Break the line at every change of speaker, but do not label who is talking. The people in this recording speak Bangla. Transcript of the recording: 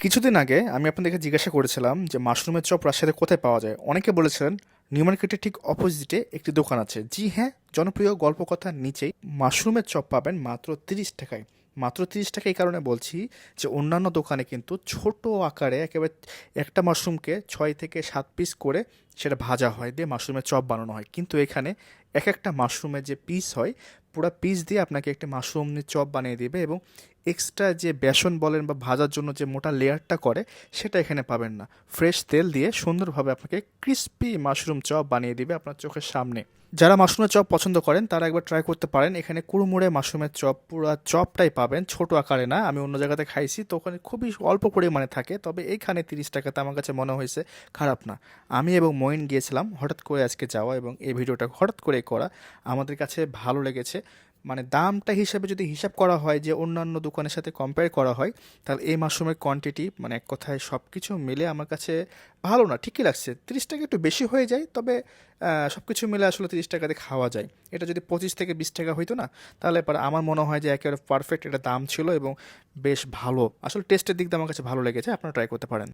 কিছুদিন আগে আমি আপনাদেরকে জিজ্ঞাসা করেছিলাম যে মাশরুমের চপ রাজশাহীতে কোথায় পাওয়া যায়। অনেকে বলেছিলেন নিউ মার্কেটের ঠিক অপোজিটে একটি দোকান আছে। জি হ্যাঁ, জনপ্রিয় গল্পকথার নিচেই মাশরুমের চপ পাবেন মাত্র 30 টাকায়। মাত্র 30 টাকা এই কারণে বলছি যে অন্যান্য দোকানে কিন্তু ছোট আকারে একেবারে একটা মাশরুমকে 6 থেকে 7 পিস করে সেটা ভাজা হয়, দিয়ে মাশরুমের চপ বানানো হয়। কিন্তু এখানে এক একটা মাশরুমের যে পিস হয়, পুরো পিস দিয়ে আপনাকে একটা মাশরুমের চপ বানিয়ে দিবে, এবং এক্সট্রা যে বেসন বলেন বা ভাজার জন্য যে মোটা লেয়ারটা করে সেটা এখানে পাবেন না। ফ্রেশ তেল দিয়ে সুন্দরভাবে আপনাকে ক্রিস্পি মাশরুম চপ বানিয়ে দিবে আপনার চোখের সামনে। যারা মাশরুমের চপ পছন্দ করেন তারা একবার ট্রাই করতে পারেন। এখানে কুড়মুড়ে মাশরুমের চপ, পুরো চপটাই পাবেন, ছোট আকারে না। আমি অন্য জায়গাতে খাইছি তো ওখানে খুবই অল্প পরিমাণে থাকে, তবে এইখানে 30 টাকাতে আমার কাছে মনে হয়েছে খারাপ না। আমি এবং মঈন গিয়েছিলাম হঠাৎ করে আজকে যাওয়া, এবং এই ভিডিওটা হঠাৎ করে করা আমাদের কাছে ভালো লেগেছে। মানে দামটা হিসাবে যদি হিসাব করা হয়, যে অন্যান্য দোকানের সাথে কম্পেয়ার করা হয়, তাহলে এই মাশরুমের কোয়ান্টিটি মানে এক কথায় সব কিছু মিলে আমার কাছে ভালো না, ঠিকই লাগছে। 30 টাকা একটু বেশি হয়ে যায়, তবে সব কিছু মিলে আসলে 30 টাকাতে খাওয়া যায়। এটা যদি 25 থেকে 20 টাকা হইতো না, তাহলে পরে আমার মনে হয় যে একেবারে পারফেক্ট এটা দাম ছিল, এবং বেশ ভালো আসলে টেস্টের দিক দিয়ে আমার কাছে ভালো লেগেছে। আপনারা ট্রাই করতে পারেন।